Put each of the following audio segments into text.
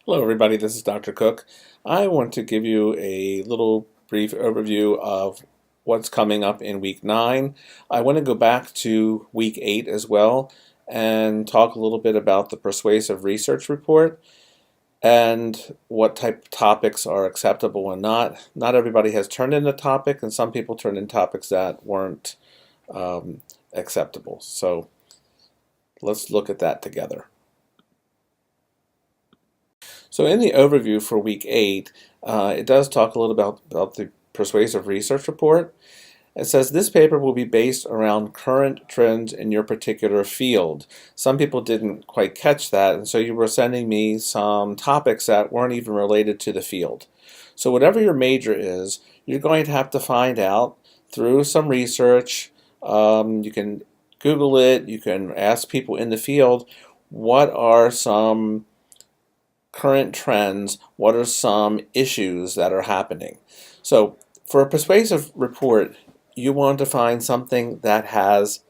Hello everybody, this is Dr. Cook. I want to give you a little brief overview of what's coming up in week 9. I want to go back to week 8 as well and talk a little bit about the persuasive research report and what type of topics are acceptable and not. Not everybody has turned in a topic, and some people turned in topics that weren't acceptable. So let's look at that together. So in the overview for week 8, it does talk a little about the persuasive research report. It says this paper will be based around current trends in your particular field. Some people didn't quite catch that, and so you were sending me some topics that weren't even related to the field. So whatever your major is, you're going to have to find out through some research. You can Google it, you can ask people in the field, what are some current trends, what are some issues that are happening. So for a persuasive report, you want to find something that has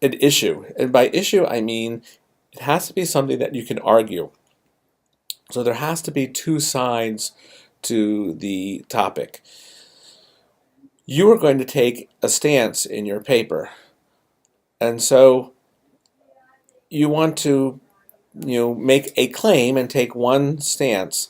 an issue. And by issue, I mean it has to be something that you can argue. So there has to be two sides to the topic. You are going to take a stance in your paper. And so you want to make a claim and take one stance,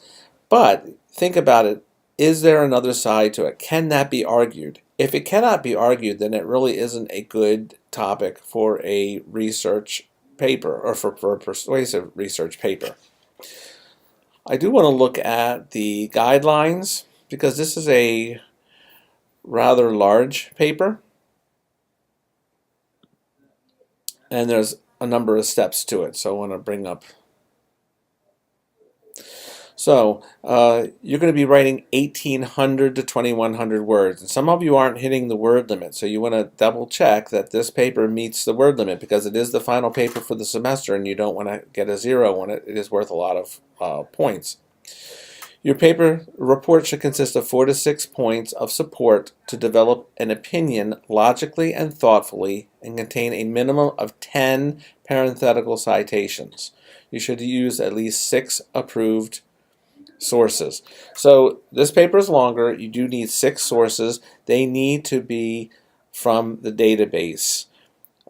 but think about it. Is there another side to it? Can that be argued? If it cannot be argued, then it really isn't a good topic for a research paper or for a persuasive research paper. I do want to look at the guidelines because this is a rather large paper and there's a number of steps to it. So I want to bring up. So you're going to be writing 1,800 to 2,100 words. And some of you aren't hitting the word limit. So you want to double check that this paper meets the word limit because it is the final paper for the semester and you don't want to get a 0 on it. It is worth a lot of points. Your paper report should consist of 4 to 6 points of support to develop an opinion logically and thoughtfully and contain a minimum of 10 parenthetical citations. You should use at least 6 approved sources. So this paper is longer. You do need 6 sources. They need to be from the database.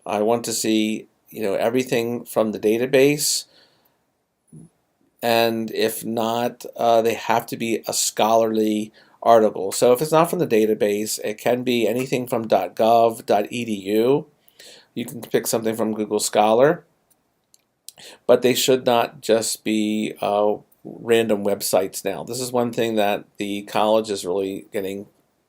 I want to see everything from the database. And if not, they have to be a scholarly article. So if it's not from the database, it can be anything from .gov.edu. You can pick something from Google Scholar, but they should not just be random websites now. This is one thing that the college is really getting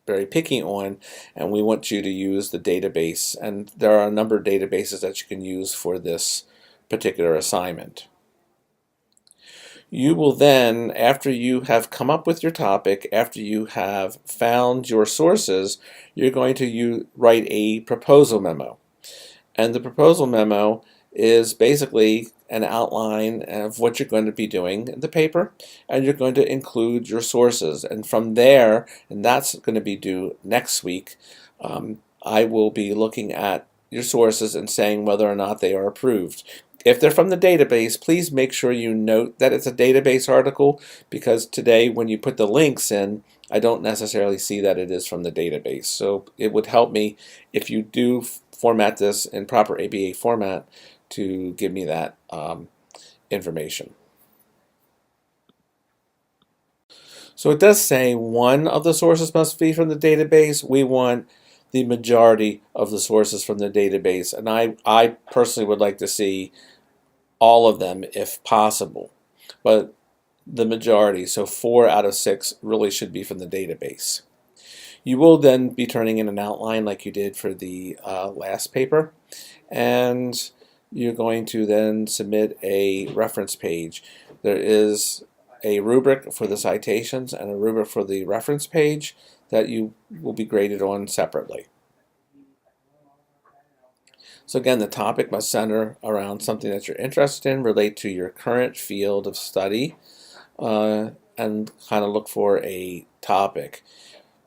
very picky on, and we want you to use the database. And there are a number of databases that you can use for this particular assignment. You will then, after you have come up with your topic, after you have found your sources, you're going to write a proposal memo. And the proposal memo is basically an outline of what you're going to be doing in the paper, and you're going to include your sources. And from there, and that's going to be due next week, I will be looking at your sources and saying whether or not they are approved. If they're from the database, please make sure you note that it's a database article, because today when you put the links in, I don't necessarily see that it is from the database. So it would help me if you do format this in proper ABA format to give me that information. So it does say one of the sources must be from the database. We want the majority of the sources from the database, and I personally would like to see all of them if possible, but the majority, so 4 out of 6, really should be from the database. You will then be turning in an outline like you did for the last paper, and you're going to then submit a reference page. There is a rubric for the citations and a rubric for the reference page that you will be graded on separately. So again, the topic must center around something that you're interested in, relate to your current field of study, and kind of look for a topic.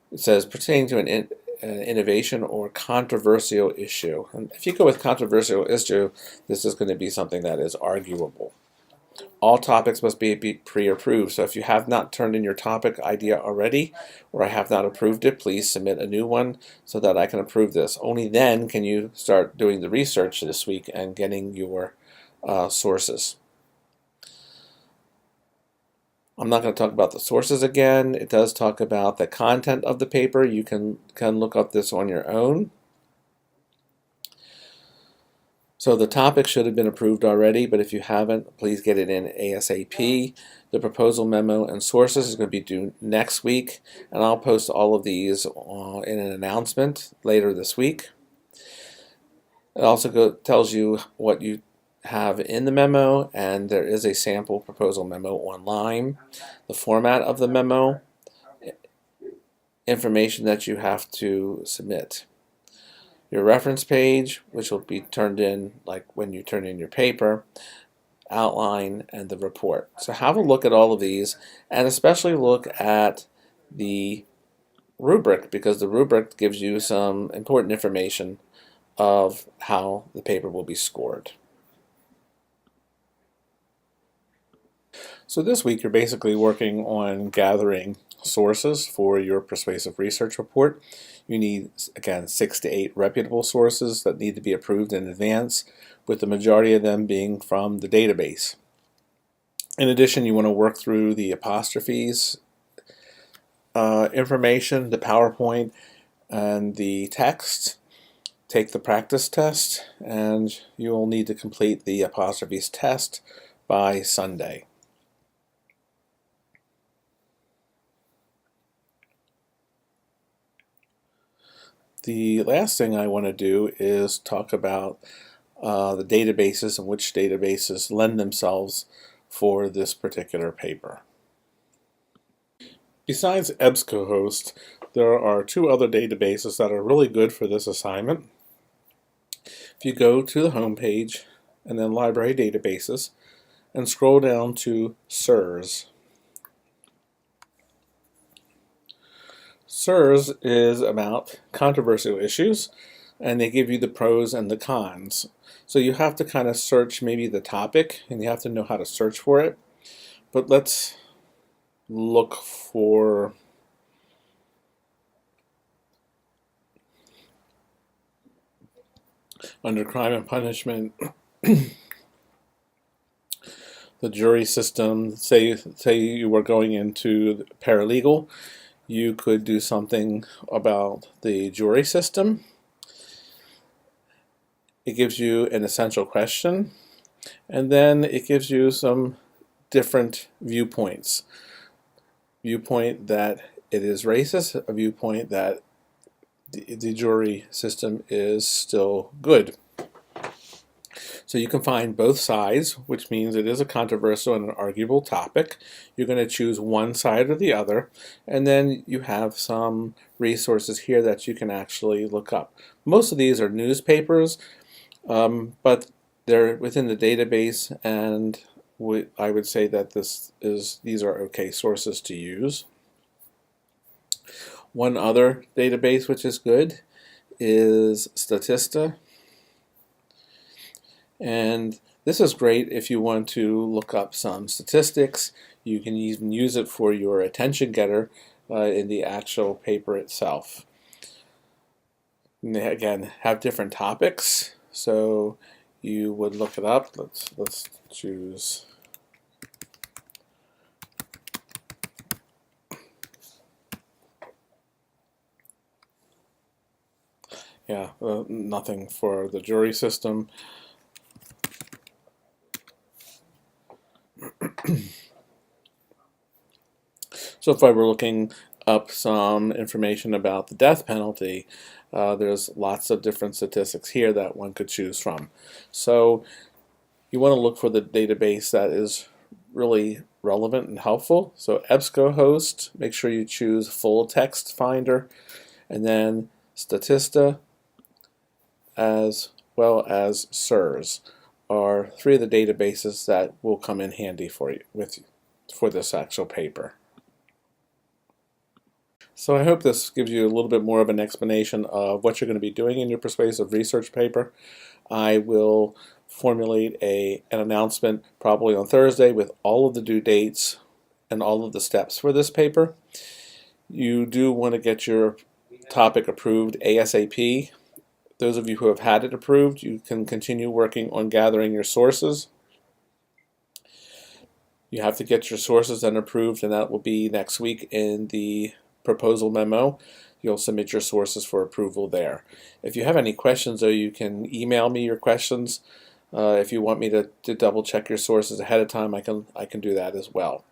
It says pertaining to an innovation or controversial issue. And if you go with controversial issue, this is going to be something that is arguable. All topics must be pre-approved. So if you have not turned in your topic idea already, or I have not approved it, please submit a new one so that I can approve this. Only then can you start doing the research this week and getting your sources. I'm not going to talk about the sources again. It does talk about the content of the paper. You can look up this on your own. So the topic should have been approved already, but if you haven't, please get it in ASAP. The proposal memo and sources is going to be due next week, and I'll post all of these in an announcement later this week. It also tells you what you have in the memo, and there is a sample proposal memo online. The format of the memo, information that you have to submit. Your reference page, which will be turned in like when you turn in your paper, outline, and the report. So have a look at all of these, and especially look at the rubric, because the rubric gives you some important information of how the paper will be scored. So this week you're basically working on gathering sources for your persuasive research report. You need, again, 6 to 8 reputable sources that need to be approved in advance, with the majority of them being from the database. In addition, you want to work through the apostrophes information, the PowerPoint, and the text. Take the practice test, and you will need to complete the apostrophes test by Sunday. The last thing I want to do is talk about the databases and which databases lend themselves for this particular paper. Besides EBSCOhost, there are 2 other databases that are really good for this assignment. If you go to the home page and then Library Databases and scroll down to SIRS. SIRS is about controversial issues, and they give you the pros and the cons. So you have to kind of search maybe the topic, and you have to know how to search for it. But let's look for under crime and punishment, the jury system. Say you were going into paralegal, you could do something about the jury system. It gives you an essential question, and then it gives you some different viewpoints. Viewpoint that it is racist, a viewpoint that the jury system is still good. So you can find both sides, which means it is a controversial and an arguable topic. You're going to choose one side or the other, and then you have some resources here that you can actually look up. Most of these are newspapers, but they're within the database, and I would say that these are okay sources to use. One other database which is good is Statista. And this is great if you want to look up some statistics. You can even use it for your attention getter in the actual paper itself. And they, again, have different topics, so you would look it up. Let's choose. Yeah, nothing for the jury system. So if I were looking up some information about the death penalty, there's lots of different statistics here that one could choose from. So you want to look for the database that is really relevant and helpful. So EBSCOhost, make sure you choose Full Text Finder, and then Statista, as well as SIRS are 3 of the databases that will come in handy for you for this actual paper. So I hope this gives you a little bit more of an explanation of what you're going to be doing in your persuasive research paper. I will formulate an announcement probably on Thursday with all of the due dates and all of the steps for this paper. You do want to get your topic approved ASAP. Those of you who have had it approved, you can continue working on gathering your sources. You have to get your sources then approved, and that will be next week in the proposal memo. You'll submit your sources for approval there. If you have any questions, though, you can email me your questions. If you want me to double check your sources ahead of time, I can do that as well.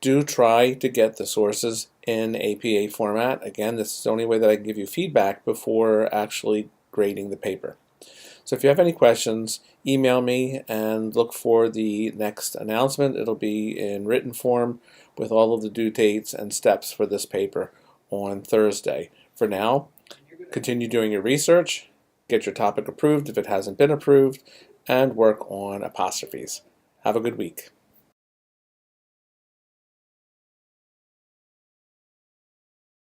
Do try to get the sources in APA format. Again, this is the only way that I can give you feedback before actually grading the paper. So if you have any questions, email me and look for the next announcement. It'll be in written form with all of the due dates and steps for this paper on Thursday. For now, continue doing your research, get your topic approved if it hasn't been approved, and work on apostrophes. Have a good week.